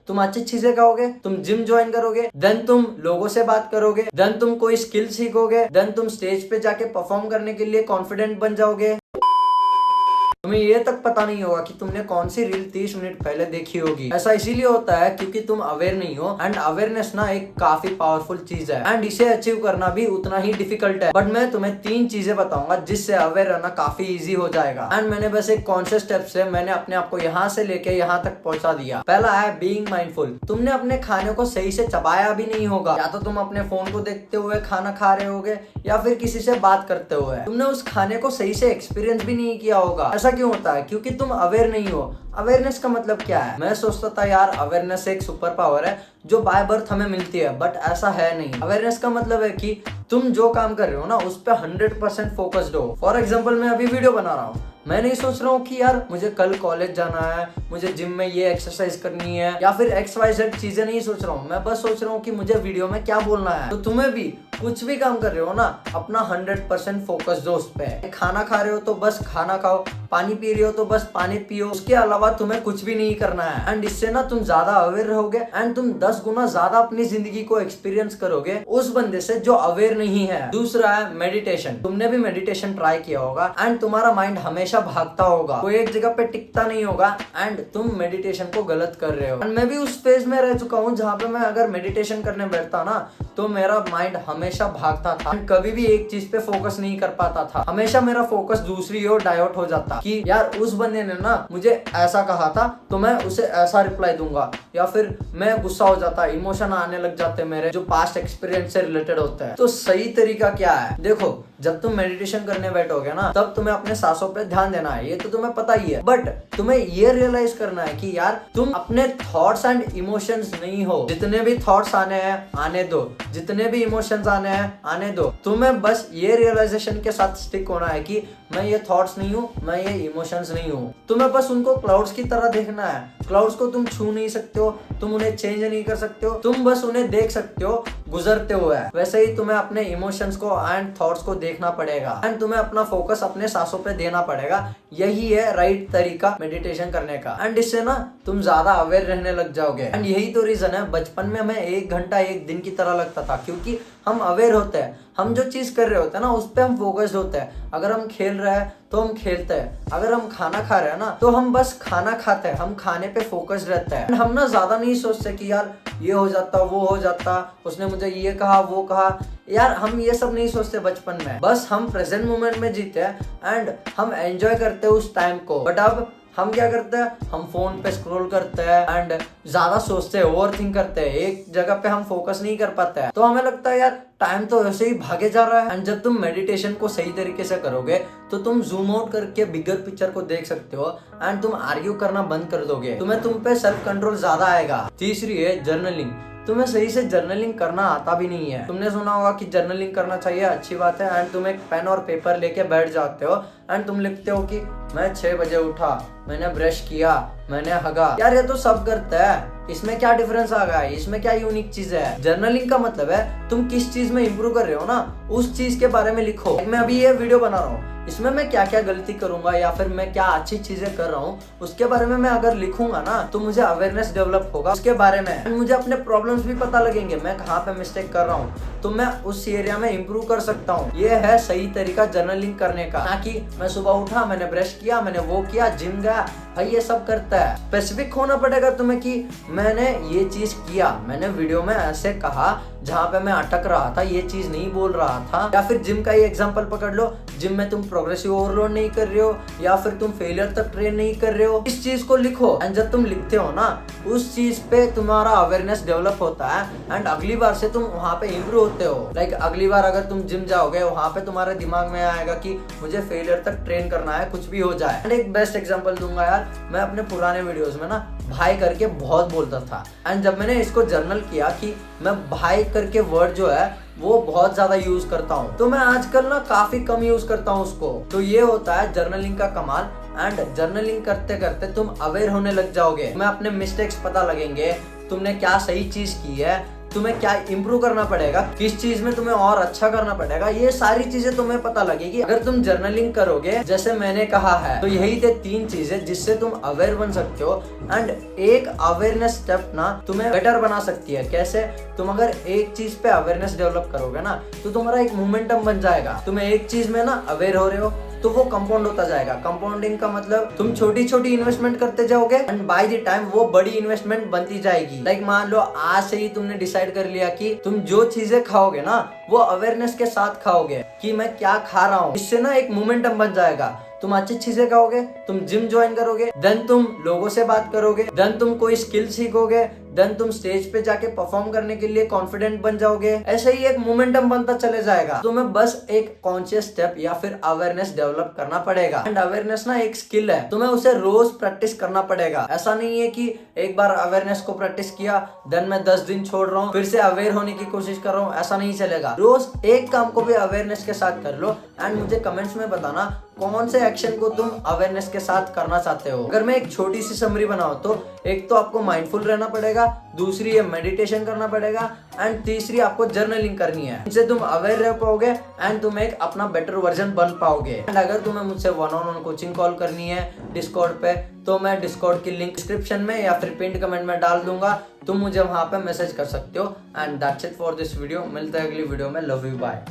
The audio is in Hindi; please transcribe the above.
तुम अच्छी चीजें खाओगे, तुम जिम ज्वाइन करोगे, देन तुम लोगों से बात करोगे, देन तुम कोई स्किल सीखोगे, देन तुम स्टेज पे जाके परफॉर्म करने के लिए कॉन्फिडेंट बन जाओगे। तुम्हें ये तक पता नहीं होगा कि तुमने कौन सी रील 30 मिनट पहले देखी होगी। ऐसा इसीलिए होता है क्योंकि तुम अवेयर नहीं हो। एंड अवेयरनेस ना एक काफी पावरफुल चीज है एंड इसे अचीव करना भी उतना ही डिफिकल्ट है। बट मैं तुम्हें 3 चीजें बताऊंगा जिससे अवेयर रहना काफी इजी हो जाएगा। एंड मैंने बस एक कॉन्शियस स्टेप से मैंने अपने आप को यहाँ से लेके यहाँ तक पहुंचा दिया। पहला है बीइंग माइंडफुल। तुमने अपने खाने को सही से चबाया भी नहीं होगा, या तो तुम अपने फोन को देखते हुए खाना खा रहे होगे या फिर किसी से बात करते हुए। तुमने उस खाने को सही से एक्सपीरियंस भी नहीं किया होगा। ऐसा क्यों होता है? क्योंकि तुम अवेयर नहीं हो। अवेयरनेस का मतलब क्या है? मैं सोचता था यार अवेयरनेस एक सुपर पावर है जो बाय बर्थ हमें मिलती है, बट ऐसा है नहीं। अवेयरनेस का मतलब है कि तुम जो काम कर रहे हो ना उस पर 100% फोकस्ड हो। फॉर एग्जाम्पल मैं अभी वीडियो बना रहा हूँ, मैं नहीं सोच रहा हूँ कि यार मुझे कल कॉलेज जाना है, मुझे जिम में ये एक्सरसाइज करनी है या फिर XYZ चीजें नहीं सोच रहा हूँ। मैं बस सोच रहा हूँ कि मुझे वीडियो में क्या बोलना है। तो तुम्हें भी कुछ भी काम कर रहे हो ना, अपना 100% फोकस दो उस पे। खाना खा रहे हो तो बस खाना खाओ, पानी पी रहे हो तो बस पानी पियो, उसके अलावा तुम्हें कुछ भी नहीं करना है। एंड इससे ना तुम ज्यादा अवेयर रहोगे एंड तुम 10 गुना ज्यादा अपनी जिंदगी को एक्सपीरियंस करोगे उस बंदे से जो अवेयर नहीं है। दूसरा है मेडिटेशन। तुमने भी मेडिटेशन ट्राई किया होगा एंड तुम्हारा माइंड हमेशा भागता होगा, कोई एक जगह पे टिकता नहीं होगा एंड तुम मेडिटेशन को गलत कर रहे हो। एंड मैं भी उस फेज में रह चुका हूँ जहाँ पे मैं अगर मेडिटेशन करने बैठता ना तो मेरा माइंड हमेशा भागता था, कभी भी एक चीज पे फोकस नहीं कर पाता था। हमेशा मेरा फोकस दूसरी ओर डाइवर्ट हो जाता कि यार उस बंदे ने ना मुझे ऐसा कहा था तो मैं उसे ऐसा रिप्लाई दूंगा, या फिर मैं गुस्सा हो जाता, इमोशन आने लग जाते मेरे जो पास्ट एक्सपीरियंस से रिलेटेड होते हैं। तो सही तरीका क्या है? देखो, जब तुम मेडिटेशन करने बैठोगे ना तब तुम्हें अपने सांसों पे ध्यान देना है, ये तो तुम्हें पता ही है। बट तुम्हें ये रियलाइज करना है कि यार तुम अपने थॉट्स एंड इमोशंस नहीं हो। जितने भी थॉट्स आने हैं आने दो, जितने भी इमोशंस आने हैं आने दो। तुम्हें बस ये रियलाइजेशन के साथ स्टिक होना है कि मैं ये थॉट्स नहीं हूँ, मैं ये इमोशंस नहीं हूँ। तुम्हें बस उनको क्लाउड्स की तरह देखना है। क्लाउड्स को तुम छू नहीं सकते हो, तुम उन्हें चेंज नहीं कर सकते हो, तुम बस उन्हें देख सकते हो गुजरते हुए। वैसे ही तुम्हें अपने इमोशंस को एंड थॉट्स को देखना पड़ेगा एंड तुम्हें अपना फोकस अपने सांसों पे देना पड़ेगा। यही है राइट तरीका मेडिटेशन करने का। एंड इससे ना तुम ज्यादा अवेयर रहने लग जाओगे। एंड यही तो रीजन है बचपन में हमें 1 घंटा 1 दिन की तरह लगता था, क्योंकि हम अवेयर होते हैं। हम जो चीज कर रहे होते हैं ना उस पे हम फोकस्ड होते हैं। अगर हम खेल रहे हैं तो हम खेलते हैं, अगर हम खाना खा रहे हैं ना तो हम बस खाना खाते हैं, हम खाने पे फोकस्ड रहते हैं। हम ना ज्यादा नहीं सोचते कि यार ये हो जाता, वो हो जाता, उसने मुझे ये कहा, वो कहा। यार हम ये सब नहीं सोचते बचपन में, बस हम प्रेजेंट मोमेंट में जीते हैं एंड हम एंजॉय करते हैं उस टाइम को। बट अब हम क्या करते हैं? हम फोन पे स्क्रॉल करते हैं एंड ज्यादा सोचते हैं, ओवरथिंक करते हैं, एक जगह पे हम फोकस नहीं कर पाते हैं। तो हमें लगता है यार टाइम तो वैसे ही भागे जा रहा है। एंड जब तुम मेडिटेशन को सही तरीके से करोगे तो तुम जूम आउट करके बिगर पिक्चर को देख सकते हो एंड तुम आर्ग्यू करना बंद कर दोगे। तुम पे सेल्फ कंट्रोल ज्यादा आएगा। तीसरी है जर्नलिंग। तुम्हें सही से जर्नलिंग करना आता भी नहीं है। तुमने सुना होगा कि जर्नलिंग करना चाहिए, अच्छी बात है। एंड तुम एक पेन और पेपर लेके बैठ जाते हो एंड तुम लिखते हो कि मैं 6 बजे उठा, मैंने ब्रश किया, मैंने हगा। यार ये तो सब करता है, इसमें क्या डिफरेंस आ गया? इसमें क्या यूनिक चीज है? जर्नलिंग का मतलब है तुम किस चीज में इंप्रूव कर रहे हो ना उस चीज के बारे में लिखो। मैं अभी ये वीडियो बना रहा हूँ, इसमें मैं क्या क्या गलती करूंगा या फिर मैं क्या अच्छी चीजें कर रहा हूँ उसके बारे में मैं अगर लिखूंगा ना तो मुझे अवेयरनेस डेवलप होगा उसके बारे में। मुझे अपने प्रॉब्लम्स भी पता लगेंगे, मैं कहाँ पे मिस्टेक कर रहा हूँ, तो मैं उस एरिया में इंप्रूव कर सकता हूँ। ये है सही तरीका जर्नलिंग करने का, ना कि मैं सुबह उठा, मैंने ब्रश किया, मैंने वो किया, जिम गया। भाई ये सब करता है। स्पेसिफिक होना पड़ेगा तुम्हें कि मैंने ये चीज किया, मैंने वीडियो में ऐसे कहा, जहाँ पे मैं अटक रहा था ये चीज नहीं बोल रहा था। या फिर जिम का ही एग्जांपल पकड़ लो, जिम में तुम प्रोग्रेसिव ओवरलोड नहीं कर रहे हो या फिर तुम फेलियर तक ट्रेन नहीं कर रहे हो, इस चीज को लिखो। एंड जब तुम लिखते हो ना उस चीज पे तुम्हारा अवेयरनेस डेवलप होता है एंड अगली बार से तुम वहाँ पे इम्प्रूव होते हो। लाइक अगली बार अगर तुम जिम जाओगे वहाँ पे तुम्हारे दिमाग में आएगा कि मुझे फेलियर तक ट्रेन करना है, कुछ भी हो जाए। एंड एक बेस्ट एग्जांपल दूंगा यार, मैं अपने पुराने वीडियोस में ना भाई करके बहुत बोलता था। एंड जब मैंने इसको जर्नल किया कि मैं भाई करके वर्ड जो है वो बहुत ज्यादा यूज करता हूँ, तो मैं आजकल ना काफी कम यूज करता हूँ उसको। तो ये होता है जर्नलिंग का कमाल। एंड जर्नलिंग करते करते तुम अवेयर होने लग जाओगे, तुम्हें अपने मिस्टेक्स पता लगेंगे, तुमने क्या सही चीज की है, तुम्हें क्या इम्प्रूव करना पड़ेगा, किस चीज में तुम्हें और अच्छा करना पड़ेगा, ये सारी चीजें तुम्हें पता लगेगी अगर तुम जर्नलिंग करोगे जैसे मैंने कहा है। तो यही थे 3 चीजें जिससे तुम अवेयर बन सकते हो। एंड एक अवेयरनेस स्टेप ना तुम्हें बेटर बना सकती है। कैसे? तुम अगर एक चीज पे अवेयरनेस डेवलप करोगे ना तो तुम्हारा एक मोमेंटम बन जाएगा। तुम एक चीज में ना अवेयर हो रहे हो तो वो कंपाउंड होता जाएगा। कंपाउंडिंग का मतलब तुम छोटी छोटी इन्वेस्टमेंट करते जाओगे एंड बाय द टाइम वो बड़ी इन्वेस्टमेंट बनती जाएगी। लाइक मान लो आज से ही तुमने डिसाइड कर लिया कि तुम जो चीजें खाओगे ना वो अवेयरनेस के साथ खाओगे कि मैं क्या खा रहा हूँ। इससे ना एक मोमेंटम बन जाएगा। तुम अच्छी चीजें खाओगे, तुम जिम ज्वाइन करोगे, देन तुम लोगों से बात करोगे, देन तुम कोई स्किल सीखोगे, देन तुम स्टेज पे जाके परफॉर्म करने के लिए कॉन्फिडेंट बन जाओगे। ऐसे ही एक मोमेंटम बनता चले जाएगा। तुम्हें बस एक कॉन्शियस स्टेप या फिर अवेयरनेस डेवलप करना पड़ेगा। एंड अवेयरनेस ना एक स्किल है, तुम्हें उसे रोज प्रैक्टिस करना पड़ेगा। ऐसा नहीं है कि एक बार अवेयरनेस को प्रैक्टिस किया देन मैं 10 दिन छोड़ रहा हूँ फिर से अवेयर होने की कोशिश कर रहा हूँ, ऐसा नहीं चलेगा। रोज एक काम को भी अवेयरनेस के साथ कर लो एंड मुझे कमेंट्स में बताना कौन से एक्शन को तुम अवेयरनेस के साथ करना चाहते हो। अगर मैं एक छोटी सी समरी बनाऊं तो एक तो आपको माइंडफुल रहना पड़ेगा, दूसरी है मेडिटेशन करना पड़ेगा एंड तीसरी आपको जर्नलिंग करनी है। इससे तुम अवेयर रह पाओगे एंड तुम एक अपना बेटर वर्जन बन पाओगे। एंड अगर तुम्हें मुझसे 1-on-1 कोचिंग कॉल करनी है डिस्कॉर्ड पे तो मैं डिस्कॉर्ड की लिंक डिस्क्रिप्शन में या फिर पिन कमेंट में डाल दूंगा। तुम मुझे वहां पे मैसेज कर सकते हो। And that's it for this video. मिलते हैं अगली वीडियो में। Love you, bye.